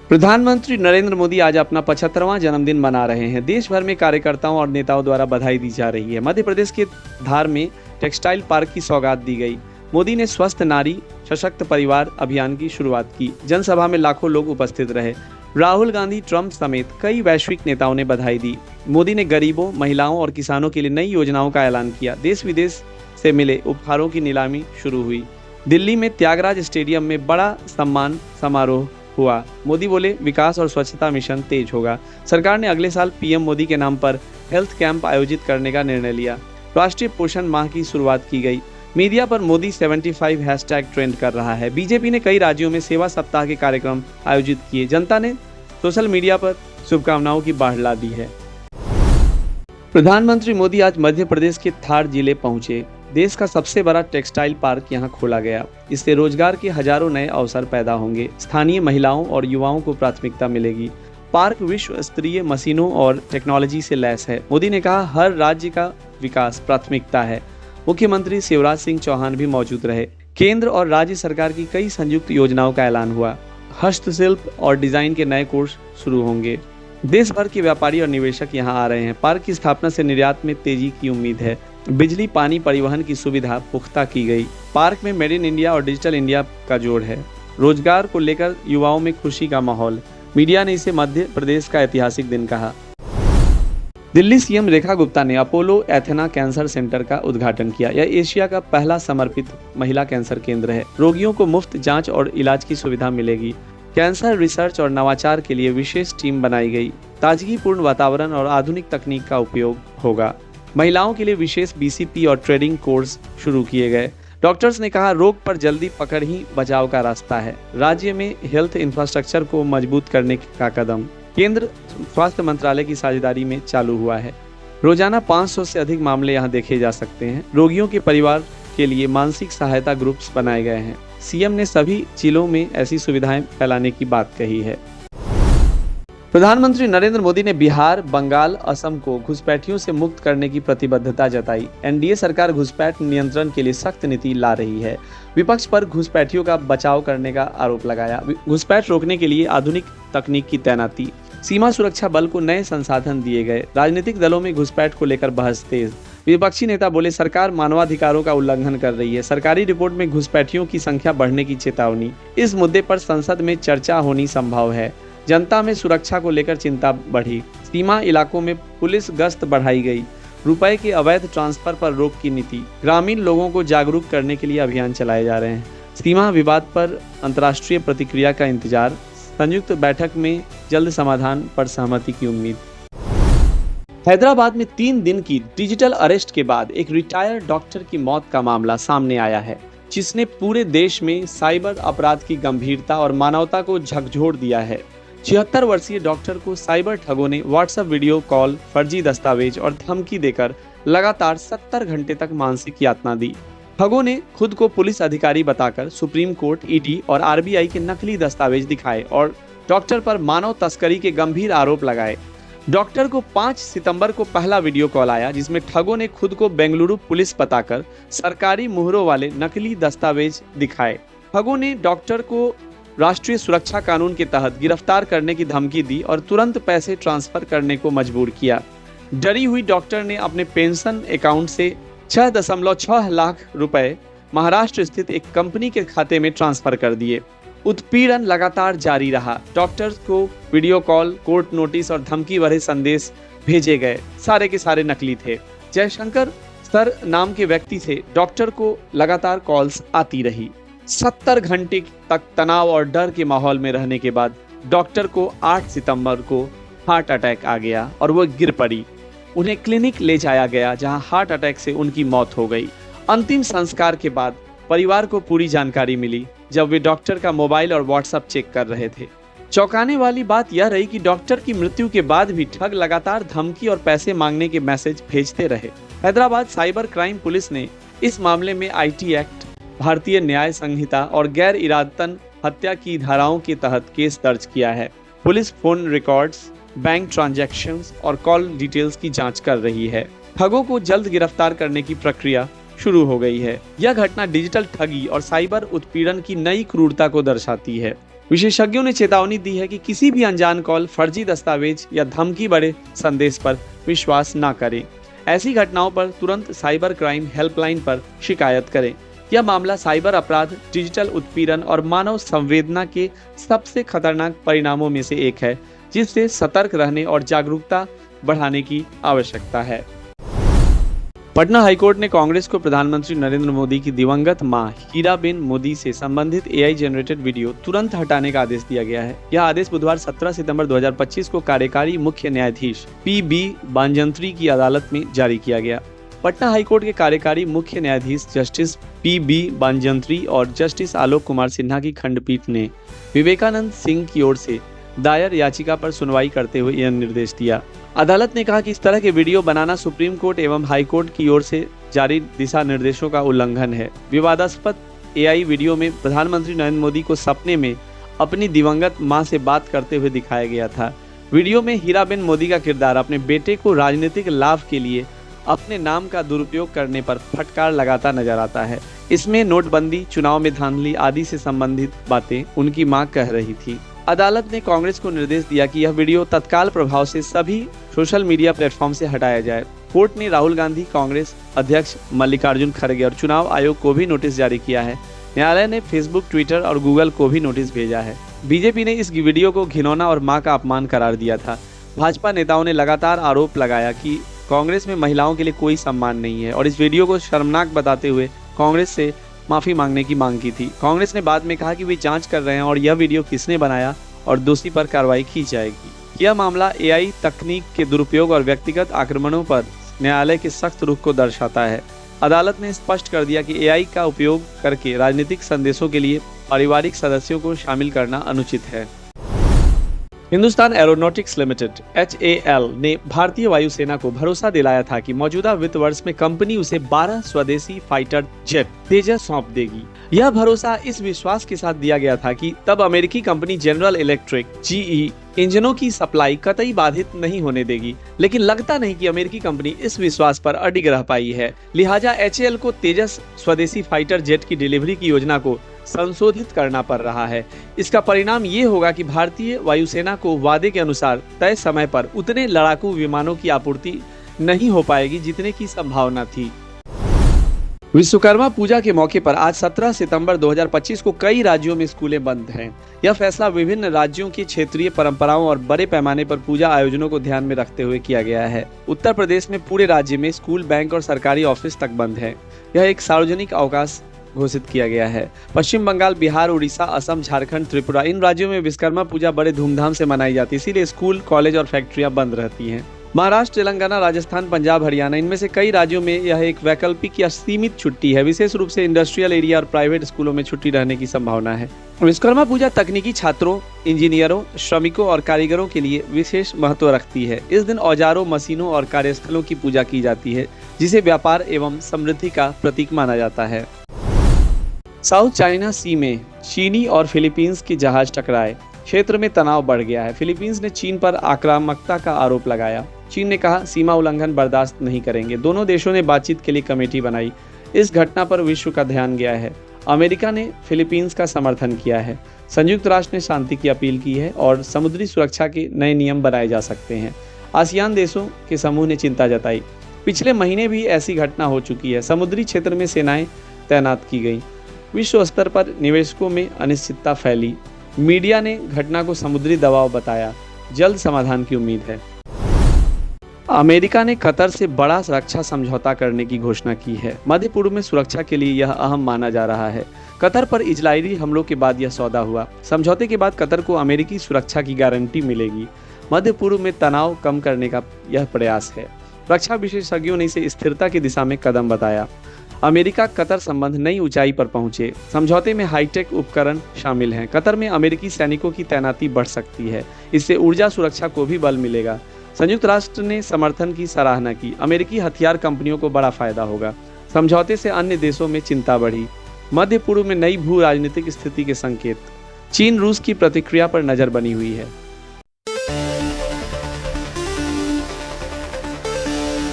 प्रधानमंत्री नरेंद्र मोदी आज अपना 75वां जन्मदिन मना रहे हैं। देश भर में कार्यकर्ताओं और नेताओं द्वारा बधाई दी जा रही है। मध्य प्रदेश के धार में टेक्सटाइल पार्क की सौगात दी गई। मोदी ने स्वस्थ नारी सशक्त परिवार अभियान की शुरुआत की। जनसभा में लाखों लोग उपस्थित रहे। राहुल गांधी, ट्रंप समेत कई वैश्विक नेताओं ने बधाई दी। मोदी ने गरीबों, महिलाओं और किसानों के लिए नई योजनाओं का ऐलान किया। देश विदेश से मिले उपहारों की नीलामी शुरू हुई। दिल्ली में त्यागराज स्टेडियम में बड़ा सम्मान समारोह हुआ। मोदी बोले, विकास और स्वच्छता मिशन तेज होगा। सरकार ने अगले साल पीएम मोदी के नाम पर हेल्थ कैंप आयोजित करने का निर्णय लिया। राष्ट्रीय पोषण माह की शुरुआत की गई। मीडिया पर मोदी 75 हैशटैग ट्रेंड कर रहा है। बीजेपी ने कई राज्यों में सेवा सप्ताह के कार्यक्रम आयोजित किए। जनता ने सोशल मीडिया पर शुभकामनाओं की बाढ़ ला दी है। प्रधानमंत्री मोदी आज मध्य प्रदेश के धार जिले पहुंचे। देश का सबसे बड़ा टेक्सटाइल पार्क यहां खोला गया। इससे रोजगार के हजारों नए अवसर पैदा होंगे। स्थानीय महिलाओं और युवाओं को प्राथमिकता मिलेगी। पार्क विश्व स्तरीय मशीनों और टेक्नोलॉजी से लैस है। मोदी ने कहा, हर राज्य का विकास प्राथमिकता है। मुख्यमंत्री शिवराज सिंह चौहान भी मौजूद रहे। केंद्र और राज्य सरकार की कई संयुक्त योजनाओं का ऐलान हुआ। हस्तशिल्प और डिजाइन के नए कोर्स शुरू होंगे। देश भर के व्यापारी और निवेशक यहां आ रहे हैं। पार्क की स्थापना से निर्यात में तेजी की उम्मीद है। बिजली, पानी, परिवहन की सुविधा पुख्ता की गई। पार्क में मेड इन इंडिया और डिजिटल इंडिया का जोड़ है। रोजगार को लेकर युवाओं में खुशी का माहौल। मीडिया ने इसे मध्य प्रदेश का ऐतिहासिक दिन कहा। दिल्ली सीएम रेखा गुप्ता ने अपोलो एथेना कैंसर सेंटर का उद्घाटन किया। यह एशिया का पहला समर्पित महिला कैंसर केंद्र है। रोगियों को मुफ्त जांच और इलाज की सुविधा मिलेगी। कैंसर रिसर्च और नवाचार के लिए विशेष टीम बनाई गई। ताजगीपूर्ण वातावरण और आधुनिक तकनीक का उपयोग होगा। महिलाओं के लिए विशेष बीसीपी और ट्रेनिंग कोर्स शुरू किए गए। डॉक्टर्स ने कहा, रोग पर जल्दी पकड़ ही बचाव का रास्ता है। राज्य में हेल्थ इंफ्रास्ट्रक्चर को मजबूत करने का कदम केंद्र स्वास्थ्य मंत्रालय की साझेदारी में चालू हुआ है। रोजाना 500 से अधिक मामले यहां देखे जा सकते हैं। रोगियों के परिवार के लिए मानसिक सहायता ग्रुप्स बनाए गए हैं। सीएम ने सभी जिलों में ऐसी सुविधाएं फैलाने की बात कही है। प्रधानमंत्री नरेंद्र मोदी ने बिहार, बंगाल, असम को घुसपैठियों से मुक्त करने की प्रतिबद्धता जताई। एनडीए सरकार घुसपैठ नियंत्रण के लिए सख्त नीति ला रही है। विपक्ष पर घुसपैठियों का बचाव करने का आरोप लगाया। घुसपैठ रोकने के लिए आधुनिक तकनीक की तैनाती। सीमा सुरक्षा बल को नए संसाधन दिए गए। राजनीतिक दलों में घुसपैठ को लेकर बहस तेज। विपक्षी नेता बोले, सरकार मानवाधिकारों का उल्लंघन कर रही है। सरकारी रिपोर्ट में घुसपैठियों की संख्या बढ़ने की चेतावनी। इस मुद्दे पर संसद में चर्चा होनी संभव है। जनता में सुरक्षा को लेकर चिंता बढ़ी। सीमा इलाकों में पुलिस गश्त बढ़ाई गई। रुपए के अवैध ट्रांसफर पर रोक की नीति। ग्रामीण लोगों को जागरूक करने के लिए अभियान चलाए जा रहे हैं। सीमा विवाद पर अंतर्राष्ट्रीय प्रतिक्रिया का इंतजार। संयुक्त बैठक में जल्द समाधान पर सहमति की उम्मीद। हैदराबाद में 3 दिन की डिजिटल अरेस्ट के बाद एक रिटायर्ड डॉक्टर की मौत का मामला सामने आया है, जिसने पूरे देश में साइबर अपराध की गंभीरता और मानवता को झकझोर दिया है। 76 वर्षीय डॉक्टर को साइबर ठगों ने व्हाट्सएप वीडियो कॉल, फर्जी दस्तावेज और धमकी देकर लगातार 70 घंटे तक मानसिक यातना दी। ठगों ने खुद को पुलिस अधिकारी बताकर सुप्रीम कोर्ट, ईडी और आरबीआई के नकली दस्तावेज दिखाए और डॉक्टर पर मानव तस्करी के गंभीर आरोप लगाए। डॉक्टर को 5 सितंबर को पहला वीडियो कॉल आया, जिसमें ठगों ने खुद को बेंगलुरु पुलिस बताकर सरकारी मुहरों वाले नकली दस्तावेज दिखाए। ठगों ने डॉक्टर को राष्ट्रीय सुरक्षा कानून के तहत गिरफ्तार करने की धमकी दी और तुरंत पैसे ट्रांसफर करने को मजबूर किया। डरी हुई डॉक्टर ने अपने पेंशन अकाउंट से 6.6 लाख रुपए महाराष्ट्र स्थित एक कंपनी के खाते में ट्रांसफर कर दिए। उत्पीड़न लगातार जारी रहा। डॉक्टर्स को वीडियो कॉल, कोर्ट नोटिस और धमकी भरे संदेश भेजे गए। सारे के सारे नकली थे। जयशंकर सर नाम के व्यक्ति से डॉक्टर को लगातार कॉल्स आती रही। 70 घंटे तक तनाव और डर के माहौल में रहने के बाद डॉक्टर को 8 सितंबर को हार्ट अटैक आ गया और वो गिर पड़ी। उन्हें क्लिनिक ले जाया गया, जहां हार्ट अटैक से उनकी मौत हो गई। अंतिम संस्कार के बाद परिवार को पूरी जानकारी मिली, जब वे डॉक्टर का मोबाइल और व्हाट्सएप चेक कर रहे थे। चौंकाने वाली बात यह रही कि डॉक्टर की मृत्यु के बाद भी ठग लगातार धमकी और पैसे मांगने के मैसेज भेजते रहे। हैदराबाद साइबर क्राइम पुलिस ने इस मामले में आईटी एक्ट, भारतीय न्याय संहिता और गैर इरादतन हत्या की धाराओं के तहत केस दर्ज किया है। Police phone records, bank transactions और कॉल डिटेल्स की जांच कर रही है। ठगों को जल्द गिरफ्तार करने की प्रक्रिया शुरू हो गई है। यह घटना डिजिटल ठगी और साइबर उत्पीड़न की नई क्रूरता को दर्शाती है। विशेषज्ञों ने चेतावनी दी है कि किसी भी अनजान कॉल, फर्जी दस्तावेज या धमकी भरे संदेश पर विश्वास न करें। ऐसी घटनाओं पर तुरंत साइबर क्राइम हेल्पलाइन पर शिकायत करें। यह मामला साइबर अपराध, डिजिटल उत्पीड़न और मानव संवेदना के सबसे खतरनाक परिणामों में से एक है, जिससे सतर्क रहने और जागरूकता बढ़ाने की आवश्यकता है। पटना हाईकोर्ट ने कांग्रेस को प्रधानमंत्री नरेंद्र मोदी की दिवंगत मां हीराबेन मोदी से संबंधित एआई जनरेटेड वीडियो तुरंत हटाने का आदेश दिया गया है। यह आदेश बुधवार 17 सितंबर 2025 को कार्यकारी मुख्य न्यायाधीश पीबी बांजंत्री की अदालत में जारी किया गया। पटना हाईकोर्ट के कार्यकारी मुख्य न्यायाधीश जस्टिस पीबी बांजंत्री और जस्टिस आलोक कुमार सिन्हा की खंडपीठ ने विवेकानंद सिंह की ओर से दायर याचिका पर सुनवाई करते हुए यह निर्देश दिया। अदालत ने कहा कि इस तरह के वीडियो बनाना सुप्रीम कोर्ट एवं हाई कोर्ट की ओर से जारी दिशा निर्देशों का उल्लंघन है। विवादास्पद एआई वीडियो में प्रधानमंत्री नरेंद्र मोदी को सपने में अपनी दिवंगत मां से बात करते हुए दिखाया गया था। वीडियो में हीराबेन मोदी का किरदार अपने बेटे को राजनीतिक लाभ के लिए अपने नाम का दुरुपयोग करने पर फटकार लगाता नजर आता है। इसमें नोटबंदी, चुनाव में धांधली आदि से संबंधित बातें उनकी मां कह रही थी। अदालत ने कांग्रेस को निर्देश दिया कि यह वीडियो तत्काल प्रभाव से सभी सोशल मीडिया प्लेटफॉर्म से हटाया जाए। कोर्ट ने राहुल गांधी, कांग्रेस अध्यक्ष मल्लिकार्जुन खड़गे और चुनाव आयोग को भी नोटिस जारी किया है। न्यायालय ने फेसबुक, ट्विटर और गूगल को भी नोटिस भेजा है। बीजेपी ने इस वीडियो को घिनौना और मां का अपमान करार दिया था। भाजपा नेताओं ने लगातार आरोप लगाया कि कांग्रेस में महिलाओं के लिए कोई सम्मान नहीं है और इस वीडियो को शर्मनाक बताते हुए कांग्रेस से माफी मांगने की मांग की थी। कांग्रेस ने बाद में कहा कि वे जांच कर रहे हैं और यह वीडियो किसने बनाया और दोषी पर कार्रवाई की जाएगी। यह मामला एआई तकनीक के दुरुपयोग और व्यक्तिगत आक्रमणों पर न्यायालय के सख्त रुख को दर्शाता है। अदालत ने स्पष्ट कर दिया कि एआई का उपयोग करके राजनीतिक संदेशों के लिए पारिवारिक सदस्यों को शामिल करना अनुचित है। हिंदुस्तान एरोनॉटिक्स लिमिटेड HAL ने भारतीय वायुसेना को भरोसा दिलाया था कि मौजूदा वित्त वर्ष में कंपनी उसे 12 स्वदेशी फाइटर जेट तेजस सौंप देगी। यह भरोसा इस विश्वास के साथ दिया गया था कि तब अमेरिकी कंपनी जनरल इलेक्ट्रिक GE इंजनों की सप्लाई कतई बाधित नहीं होने देगी, लेकिन लगता नहीं कि अमेरिकी कंपनी इस विश्वास पर अडिग रह पाई है। लिहाजा HAL को तेजस स्वदेशी फाइटर जेट की डिलीवरी की योजना को संशोधित करना पड़ रहा है। इसका परिणाम ये होगा कि भारतीय वायुसेना को वादे के अनुसार तय समय पर उतने लड़ाकू विमानों की आपूर्ति नहीं हो पाएगी जितने की संभावना थी। विश्वकर्मा पूजा के मौके पर आज 17 सितंबर 2025 को कई राज्यों में स्कूलें बंद हैं। यह फैसला विभिन्न राज्यों की क्षेत्रीय परंपराओं और बड़े पैमाने पर पूजा आयोजनों को ध्यान में रखते हुए किया गया है। उत्तर प्रदेश में पूरे राज्य में स्कूल, बैंक और सरकारी ऑफिस तक बंद है। यह एक सार्वजनिक अवकाश घोषित किया गया है। पश्चिम बंगाल, बिहार, उड़ीसा, असम, झारखंड, त्रिपुरा इन राज्यों में विश्वकर्मा पूजा बड़े धूमधाम से मनाई जाती है, इसीलिए स्कूल, कॉलेज और फैक्ट्रियां बंद रहती हैं। महाराष्ट्र, तेलंगाना, राजस्थान, पंजाब, हरियाणा इनमें से कई राज्यों में यह एक वैकल्पिक या सीमित छुट्टी है। विशेष रूप से इंडस्ट्रियल एरिया और प्राइवेट स्कूलों में छुट्टी रहने की संभावना है। विश्वकर्मा पूजा तकनीकी छात्रों, इंजीनियरों, श्रमिकों और कारीगरों के लिए विशेष महत्व रखती है। इस दिन औजारों, मशीनों और कार्यस्थलों की पूजा की जाती है, जिसे व्यापार एवं समृद्धि का प्रतीक माना जाता है। साउथ चाइना सी में चीनी और फिलीपींस के जहाज टकराए, क्षेत्र में तनाव बढ़ गया है। फिलीपींस ने चीन पर आक्रामकता का आरोप लगाया। चीन ने कहा सीमा उल्लंघन बर्दाश्त नहीं करेंगे। दोनों देशों ने बातचीत के लिए कमेटी बनाई। इस घटना पर विश्व का ध्यान गया है। अमेरिका ने फिलीपींस का समर्थन किया है। संयुक्त राष्ट्र ने शांति की अपील की है और समुद्री सुरक्षा के नए नियम बनाए जा सकते हैं। आसियान देशों के समूह ने चिंता जताई। पिछले महीने भी ऐसी घटना हो चुकी है। समुद्री क्षेत्र में सेनाएं तैनात की गई। विश्व स्तर पर निवेशकों में अनिश्चितता फैली। मीडिया ने घटना को समुद्री दबाव बताया। जल्द समाधान की उम्मीद है। अमेरिका ने कतर से बड़ा रक्षा समझौता करने की घोषणा की है। मध्य पूर्व में सुरक्षा के लिए यह अहम माना जा रहा है। कतर पर इजरायली हमलों के बाद यह सौदा हुआ। समझौते के बाद कतर को अमेरिकी सुरक्षा की गारंटी मिलेगी। मध्य पूर्व में तनाव कम करने का यह प्रयास है। रक्षा विशेषज्ञों ने इसे स्थिरता की दिशा में कदम बताया। अमेरिका कतर संबंध नई ऊंचाई पर पहुंचे। समझौते में हाईटेक उपकरण शामिल हैं। कतर में अमेरिकी सैनिकों की तैनाती बढ़ सकती है। इससे ऊर्जा सुरक्षा को भी बल मिलेगा। संयुक्त राष्ट्र ने समर्थन की सराहना की। अमेरिकी हथियार कंपनियों को बड़ा फायदा होगा। समझौते से अन्य देशों में चिंता बढ़ी। मध्य पूर्व में नई भू राजनीतिक स्थिति के संकेत। चीन रूस की प्रतिक्रिया पर नजर बनी हुई है।